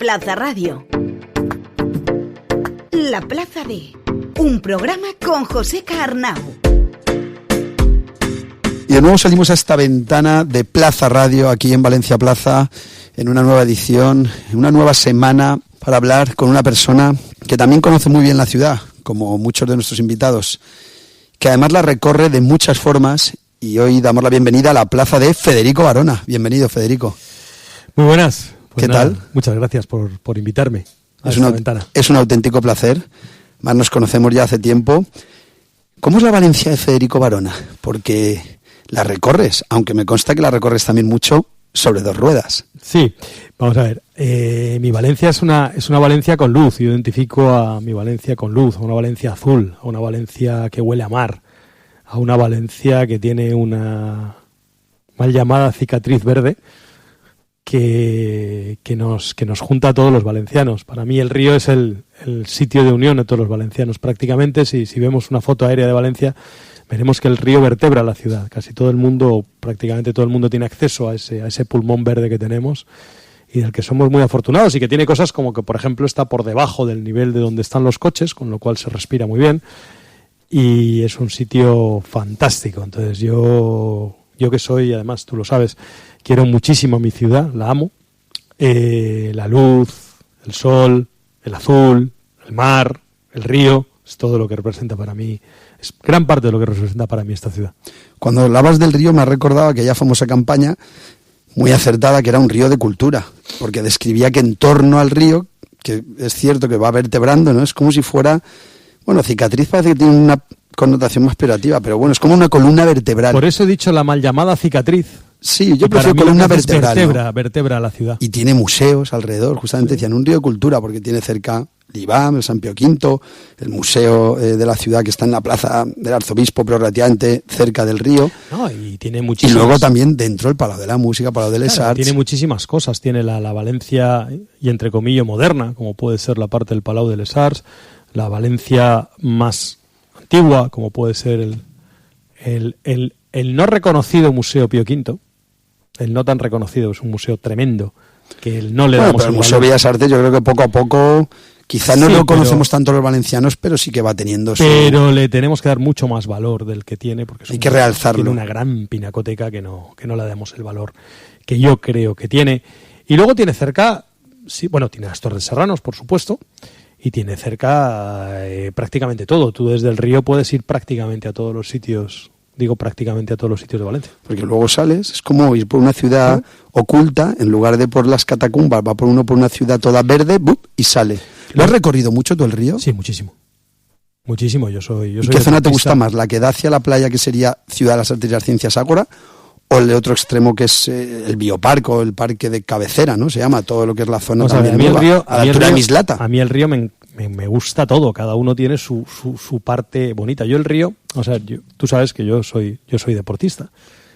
Plaza Radio. La Plaza de... Un programa con José Arnau. Y de nuevo salimos a esta ventana de Plaza Radio, aquí en Valencia Plaza, en una nueva edición, en una nueva semana, para hablar con una persona que también conoce muy bien la ciudad, como muchos de nuestros invitados, que además la recorre de muchas formas, y hoy damos la bienvenida a la Plaza de Federico Barona. Bienvenido, Federico. Muy buenas. Pues ¿Qué nada, tal? Muchas gracias por invitarme a esta ventana. Es un auténtico placer. Más nos conocemos ya hace tiempo. ¿Cómo es la Valencia de Federico Barona? Porque la recorres, aunque me consta que la recorres también mucho sobre dos ruedas. Sí, vamos a ver. Mi Valencia es una Valencia con luz. Yo identifico a mi Valencia con luz, a una Valencia azul, a una Valencia que huele a mar, a una Valencia que tiene una mal llamada cicatriz verde que nos junta a todos los valencianos. Para mí el río es el sitio de unión de todos los valencianos. Prácticamente, si vemos una foto aérea de Valencia, veremos que el río vertebra la ciudad. Casi todo el mundo, prácticamente todo el mundo tiene acceso a ese pulmón verde que tenemos y del que somos muy afortunados, y que tiene cosas como que, por ejemplo, está por debajo del nivel de donde están los coches, con lo cual se respira muy bien, y es un sitio fantástico. Entonces yo que soy, además tú lo sabes, quiero muchísimo mi ciudad, la amo. La luz, el sol, el azul, el mar, el río, es todo lo que representa para mí, es gran parte de lo que representa para mí esta ciudad. Cuando hablabas del río me ha recordado aquella famosa campaña, muy acertada, que era un río de cultura, porque describía que en torno al río, que es cierto que va vertebrando, ¿no? Es como si fuera, bueno, cicatriz parece que tiene una connotación más peyorativa, pero bueno, es como una columna vertebral. Por eso he dicho la mal llamada cicatriz. Sí, yo prefiero columna vertebral. Vertebra la ciudad. Y tiene museos alrededor, justamente decían, un río de cultura, porque tiene cerca Libam, el San Pío V, el museo de la ciudad que está en la plaza del arzobispo, pero relativamente cerca del río. No, y tiene muchísimas... Y luego también dentro el Palau de la Música, Palau de les Claro, Arts. tiene muchísimas cosas. Tiene la Valencia, y entre comillas, moderna, como puede ser la parte del Palau de les Arts, la Valencia más antigua, como puede ser el no reconocido Museo Pío V, el no tan reconocido, es un museo tremendo, que no le damos pero el Museo Bellas Artes yo creo que poco a poco, quizás no lo conocemos tanto los valencianos, pero sí que va teniendo Pero le tenemos que dar mucho más valor del que tiene, porque hay que realzarlo. Tiene una gran pinacoteca que no le damos el valor que yo creo que tiene. Y luego tiene cerca, sí, bueno, tiene las Torres Serranos, por supuesto, y tiene cerca prácticamente todo. Tú desde el río puedes ir prácticamente a todos los sitios, prácticamente a todos los sitios de Valencia. Porque luego sales, es como ir por una ciudad oculta, en lugar de por las catacumbas, va por una ciudad toda verde, ¡bup!, y sale. ¿Lo has recorrido mucho tú el río? Sí, muchísimo. Muchísimo, yo soy ¿Y qué zona te gusta más? ¿La que da hacia la playa, que sería Ciudad de las Artes y las Ciencias Ágora? ¿O el de otro extremo, que es el bioparque, o el parque de cabecera, ¿no? Se llama todo lo que es la zona también nueva, a la altura de Mislata. A mí el río me gusta todo, cada uno tiene su parte bonita. Yo el río, tú sabes que yo soy deportista,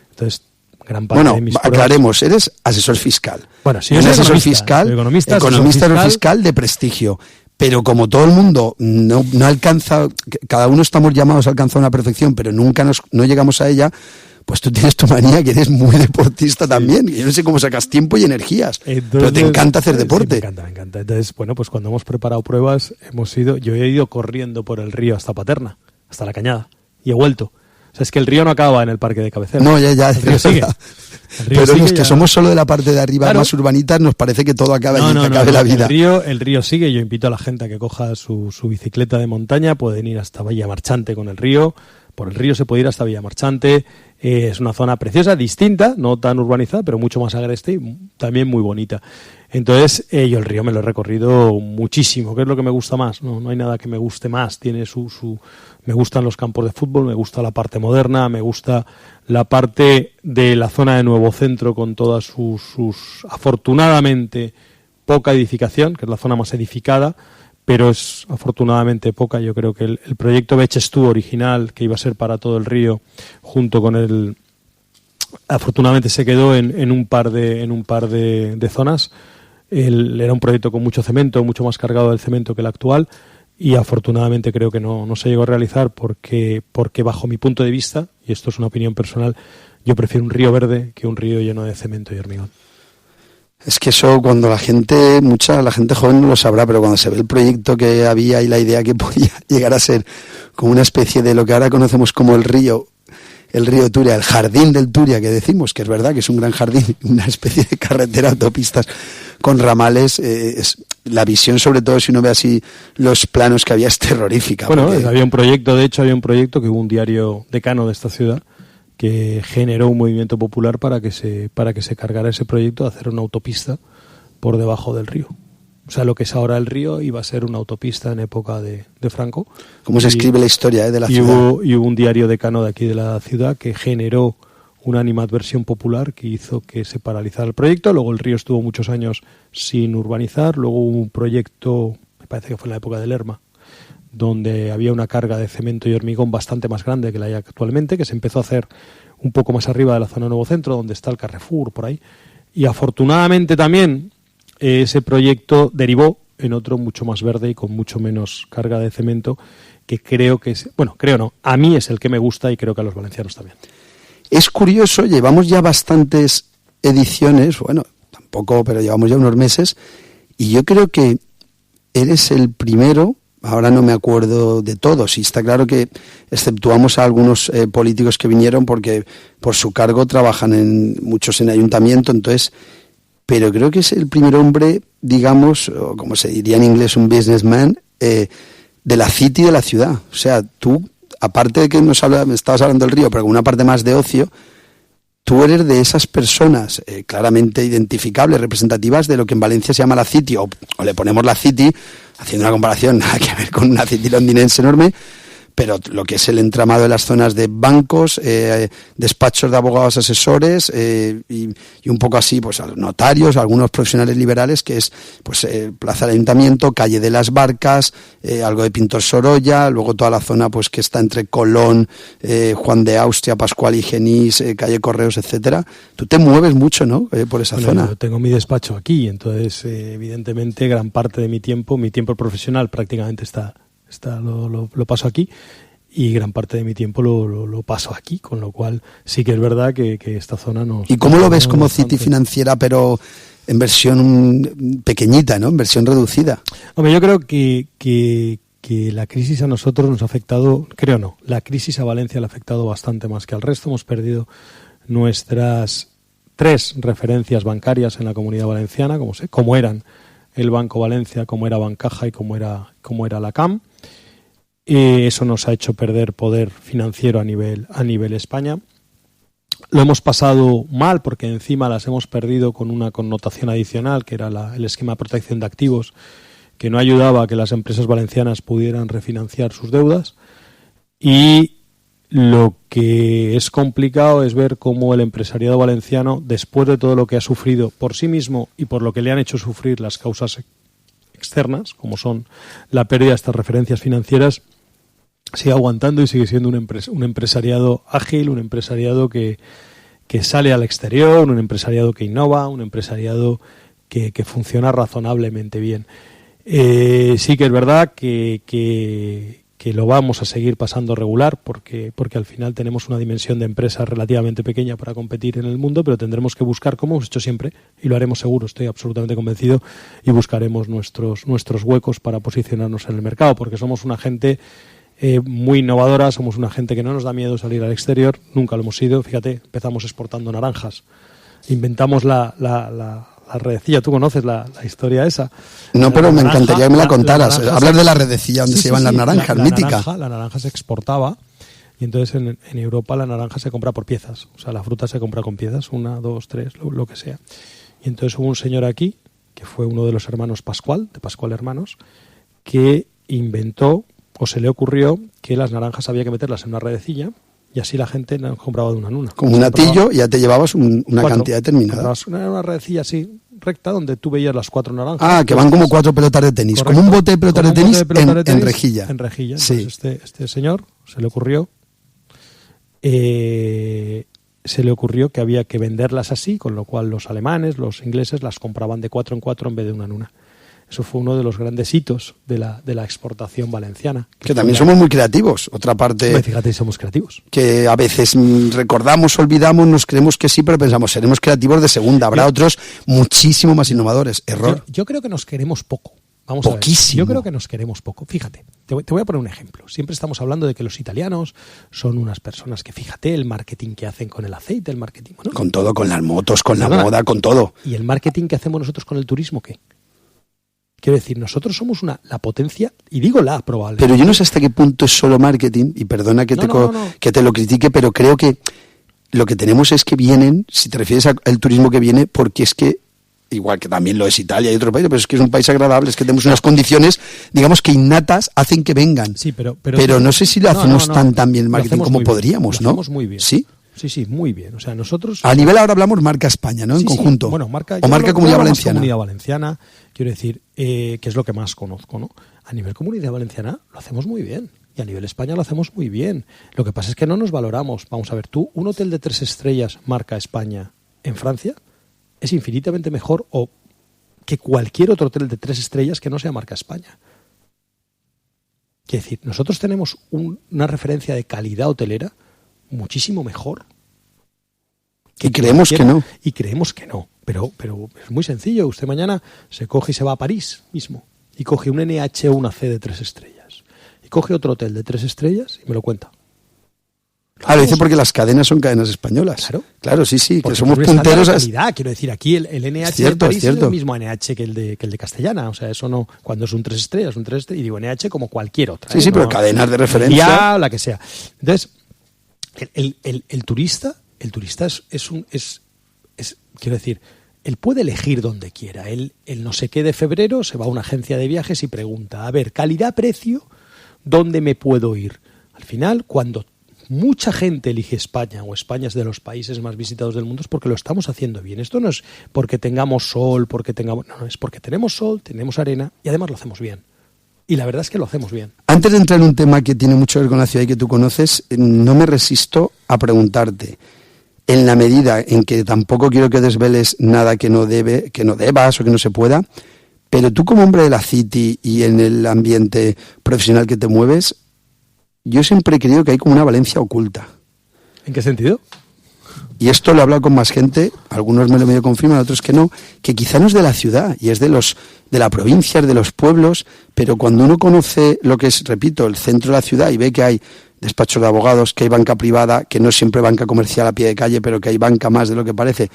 entonces gran parte de mis pruebas... aclaremos, eres asesor fiscal. Bueno, sí, eres asesor fiscal, economista fiscal de prestigio. Pero como todo el mundo no alcanza, cada uno estamos llamados a alcanzar una perfección, pero nunca no llegamos a ella, pues tú tienes tu manía, que eres muy deportista también. Y yo no sé cómo sacas tiempo y energías. Entonces, pero te encanta hacer deporte. Sí, me encanta. Entonces, bueno, pues cuando hemos preparado pruebas, yo he ido corriendo por el río hasta Paterna, hasta la Cañada, y he vuelto. O sea, es que el río no acaba en el parque de cabecera. No, ya. El río sigue. Pero los que somos solo de la parte de arriba, claro, más urbanitas, nos parece que todo acaba allí, que acabe la vida. El río sigue. Yo invito a la gente a que coja su bicicleta de montaña. Pueden ir hasta Villa Marchante con el río. Por el río se puede ir hasta Villa Marchante. Es una zona preciosa, distinta, no tan urbanizada, pero mucho más agreste y también muy bonita. Entonces, yo el río me lo he recorrido muchísimo. ¿Qué es lo que me gusta más? No hay nada que me guste más. Tiene me gustan los campos de fútbol, me gusta la parte moderna, me gusta la parte de la zona de Nuevo Centro con todas sus afortunadamente poca edificación, que es la zona más edificada, pero es afortunadamente poca. Yo creo que el proyecto Betxestu original, que iba a ser para todo el río, junto con afortunadamente se quedó en un par de zonas. Era un proyecto con mucho cemento, mucho más cargado del cemento que el actual, y afortunadamente creo que no se llegó a realizar porque bajo mi punto de vista, y esto es una opinión personal, yo prefiero un río verde que un río lleno de cemento y hormigón. Es que eso cuando la gente joven no lo sabrá, pero cuando se ve el proyecto que había y la idea que podía llegar a ser como una especie de lo que ahora conocemos como el río Turia, el jardín del Turia, que decimos, que es verdad que es un gran jardín, una especie de carretera, autopistas con ramales, la visión, sobre todo si uno ve así los planos que había, es terrorífica. Bueno, porque... había un proyecto que hubo un diario decano de esta ciudad que generó un movimiento popular para que se cargara ese proyecto de hacer una autopista por debajo del río. O sea, lo que es ahora el río iba a ser una autopista en época de Franco. ¿Cómo se escribe la historia de la ciudad? Y hubo un diario decano de aquí de la ciudad que generó una animadversión popular que hizo que se paralizara el proyecto. Luego el río estuvo muchos años sin urbanizar. Luego hubo un proyecto, me parece que fue en la época del Lerma, donde había una carga de cemento y hormigón bastante más grande que la hay actualmente, que se empezó a hacer un poco más arriba de la zona Nuevo Centro, donde está el Carrefour, por ahí. Y afortunadamente también ese proyecto derivó en otro mucho más verde y con mucho menos carga de cemento, que creo que es, bueno, creo no, a mí es el que me gusta y creo que a los valencianos también. Es curioso, llevamos ya bastantes ediciones, bueno, tampoco, pero llevamos ya unos meses, y yo creo que eres el primero. Ahora no me acuerdo de todos, y está claro que exceptuamos a algunos políticos que vinieron porque por su cargo trabajan muchos en ayuntamiento, entonces, pero creo que es el primer hombre, digamos, o como se diría en inglés, un businessman, de la city de la ciudad. O sea, tú, aparte de que me estabas hablando del río, pero con una parte más de ocio, tú eres de esas personas claramente identificables, representativas de lo que en Valencia se llama la city, o le ponemos la city, haciendo una comparación nada que ver con una city londinense enorme, pero lo que es el entramado de las zonas de bancos, despachos de abogados asesores y un poco así, pues a los notarios, a algunos profesionales liberales, que es pues Plaza del Ayuntamiento, Calle de las Barcas, algo de Pintor Sorolla, luego toda la zona pues que está entre Colón, Juan de Austria, Pascual y Genís, Calle Correos, etcétera. Tú te mueves mucho, ¿no? Por esa zona. Yo tengo mi despacho aquí, entonces evidentemente gran parte de mi tiempo profesional prácticamente lo paso aquí, y gran parte de mi tiempo lo paso aquí, con lo cual sí que es verdad que esta zona nos... ¿Y cómo lo ves como city financiera, pero en versión pequeñita, ¿no? En versión reducida? Hombre, yo creo que la crisis a nosotros nos ha afectado, creo no, la crisis a Valencia le ha afectado bastante más que al resto. Hemos perdido nuestras 3 referencias bancarias en la Comunidad Valenciana, como eran el Banco Valencia, como era Bancaja y como era la CAM. Eso nos ha hecho perder poder financiero a nivel España. Lo hemos pasado mal porque encima las hemos perdido con una connotación adicional, que era el esquema de protección de activos, que no ayudaba a que las empresas valencianas pudieran refinanciar sus deudas. Y lo que es complicado es ver cómo el empresariado valenciano, después de todo lo que ha sufrido por sí mismo y por lo que le han hecho sufrir las causas externas, como son la pérdida de estas referencias financieras, sigue aguantando y sigue siendo un empresariado ágil, un empresariado que sale al exterior, un empresariado que innova, un empresariado que funciona razonablemente bien. Sí que es verdad que lo vamos a seguir pasando regular porque al final tenemos una dimensión de empresa relativamente pequeña para competir en el mundo, pero tendremos que buscar, como hemos hecho siempre, y lo haremos seguro, estoy absolutamente convencido, y buscaremos nuestros huecos para posicionarnos en el mercado, porque somos una gente muy innovadora, somos una gente que no nos da miedo salir al exterior, nunca lo hemos sido. Fíjate, empezamos exportando naranjas, inventamos la redecilla. ¿Tú conoces la historia esa? No, pero me encantaría que me la contaras. Hablar de la redecilla donde se llevan las naranjas, mítica. La naranja se exportaba y entonces en Europa la naranja se compra por piezas. O sea, la fruta se compra con piezas, 1, 2, 3, lo que sea. Y entonces hubo un señor aquí, que fue uno de los hermanos Pascual, de Pascual Hermanos, que inventó, o se le ocurrió, que las naranjas había que meterlas en una redecilla y así la gente las compraba de una en una. Como un atillo, ya te llevabas una cantidad determinada. Una redecilla así, recta, donde tú veías las 4 naranjas. Ah, que van como 4 pelotas de tenis. Correcto. Como un bote de pelotas de tenis en rejilla. En rejilla. Sí. Entonces este señor se le ocurrió que había que venderlas así, con lo cual los alemanes, los ingleses las compraban de 4 en 4 en vez de una en una. Eso fue uno de los grandes hitos de la exportación valenciana. Que también somos muy creativos. Otra parte... Fíjate, somos creativos. Que a veces recordamos, olvidamos, nos creemos que sí, pero pensamos, seremos creativos de segunda. Habrá otros muchísimo más innovadores. Error. Yo creo que nos queremos poco. Vamos Poquísimo. A ver. Yo creo que nos queremos poco. Fíjate, te voy a poner un ejemplo. Siempre estamos hablando de que los italianos son unas personas que, fíjate, el marketing que hacen con el aceite, el marketing... ¿no? Con todo, con las motos, con la moda, con todo. ¿Y el marketing que hacemos nosotros con el turismo qué? Quiero decir, nosotros somos la potencia, y digo la probable. Pero yo no sé hasta qué punto es solo marketing, y perdona que te lo critique, pero creo que lo que tenemos es que vienen, si te refieres al turismo que viene, porque es que, igual que también lo es Italia y otros países, pero es que es un país agradable, es que tenemos unas condiciones, digamos que innatas, hacen que vengan. Sí, pero no sé si lo hacemos tan bien el marketing como podríamos, ¿no? Lo hacemos muy bien. ¿Sí? Sí, muy bien. O sea, nosotros... A nivel ahora hablamos marca España, ¿no? En conjunto. Sí. Bueno, marca Comunidad Valenciana. Comunidad Valenciana, quiero decir, que es lo que más conozco, ¿no? A nivel Comunidad Valenciana lo hacemos muy bien. Y a nivel España lo hacemos muy bien. Lo que pasa es que no nos valoramos. Vamos a ver, tú, un hotel de 3 estrellas marca España en Francia es infinitamente mejor que cualquier otro hotel de 3 estrellas que no sea marca España. Quiero decir, nosotros tenemos una referencia de calidad hotelera muchísimo mejor. Y creemos que no. Y creemos que no. Pero es muy sencillo. Usted mañana se coge y se va a París mismo. Y coge un NH o una C de 3 estrellas. Y coge otro hotel de 3 estrellas y me lo cuenta. Lo dice porque las cadenas son cadenas españolas. Claro, sí, porque que somos punteros. Calidad, quiero decir, aquí el NH de París es el mismo NH que el de Castellana. O sea, eso no, cuando es un 3 estrellas, y digo NH como cualquier otra. Sí, pero cadenas de referencia. Ya, la que sea. Entonces, el turista quiero decir, él puede elegir donde quiera. Él no sé qué de febrero se va a una agencia de viajes y pregunta, a ver, calidad-precio, ¿dónde me puedo ir? Al final, cuando mucha gente elige España, o España es de los países más visitados del mundo, es porque lo estamos haciendo bien. Esto no es porque tengamos sol, no, es porque tenemos sol, tenemos arena y además lo hacemos bien. Y la verdad es que lo hacemos bien. Antes de entrar en un tema que tiene mucho que ver con la ciudad y que tú conoces, no me resisto a preguntarte, en la medida en que tampoco quiero que desveles nada que no debas o que no se pueda, pero tú como hombre de la City y en el ambiente profesional que te mueves, yo siempre he creído que hay como una Valencia oculta. ¿En qué sentido? Y esto lo he hablado con más gente, algunos me lo medio confirman, otros que no, que quizá no es de la ciudad, y es de la provincia, es de los pueblos, pero cuando uno conoce lo que es, repito, el centro de la ciudad y ve que hay despachos de abogados, que hay banca privada, que no es siempre banca comercial a pie de calle, pero que hay banca más de lo que parece,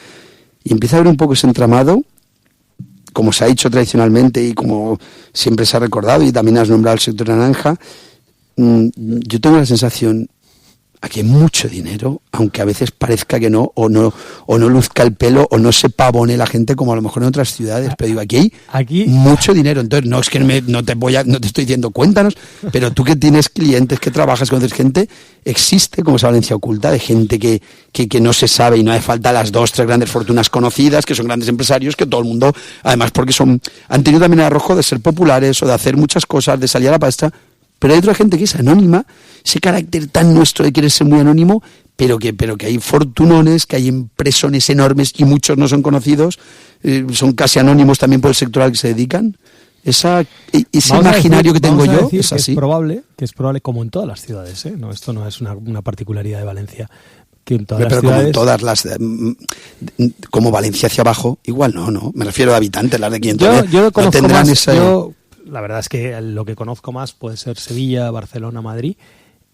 y empieza a ver un poco ese entramado, como se ha dicho tradicionalmente y como siempre se ha recordado, y también has nombrado el sector naranja. Yo tengo la sensación, aquí hay mucho dinero, aunque a veces parezca que no, o no luzca el pelo, o no se pavone la gente como a lo mejor en otras ciudades, pero digo, aquí hay mucho dinero. Entonces, no es que no te estoy diciendo, cuéntanos, pero tú que tienes clientes, que trabajas, conoces gente, existe como esa Valencia oculta de gente que no se sabe, y no hace falta las 2, 3 grandes fortunas conocidas, que son grandes empresarios, que todo el mundo, además porque han tenido también el arrojo de ser populares o de hacer muchas cosas, de salir a la palestra. Pero hay otra gente que es anónima, ese carácter tan nuestro de querer ser muy anónimo, pero que hay fortunones, que hay empresones enormes y muchos no son conocidos, son casi anónimos también por el sector al que se dedican. Ese imaginario que tengo yo es así. Que es probable como en todas las ciudades, ¿eh? No, esto no es una particularidad de Valencia. Que en todas pero las ciudades... como en todas las... como Valencia hacia abajo, igual no. Me refiero a habitantes, las de 500. Yo conozco no más... La verdad es que lo que conozco más puede ser Sevilla, Barcelona, Madrid,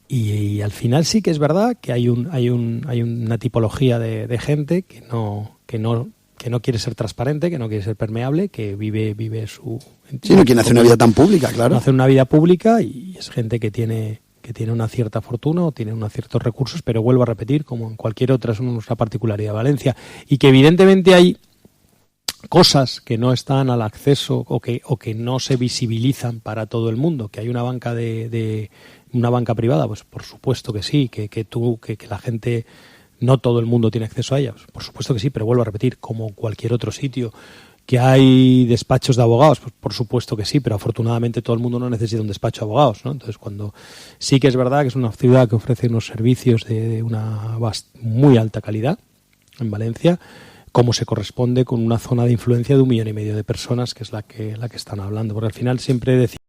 y al final sí que es verdad que hay una tipología de gente que no quiere ser transparente, que no quiere ser permeable, que vive su... Sí, no quiere hacer una vida tan pública, claro. No hacer una vida pública, y es gente que tiene una cierta fortuna o tiene unos ciertos recursos, pero vuelvo a repetir, como en cualquier otra, es una particularidad de Valencia, y que evidentemente hay cosas que no están al acceso o que no se visibilizan para todo el mundo, que hay una banca una banca privada, pues por supuesto que sí, que la gente, no todo el mundo tiene acceso a ella, pues por supuesto que sí, pero vuelvo a repetir, como cualquier otro sitio. Que hay despachos de abogados, pues por supuesto que sí, pero afortunadamente todo el mundo no necesita un despacho de abogados, ¿no? Entonces, cuando sí que es verdad que es una ciudad que ofrece unos servicios de una muy alta calidad en Valencia, cómo se corresponde con una zona de influencia de 1,5 millones de personas, que es la que están hablando. Porque al final siempre decimos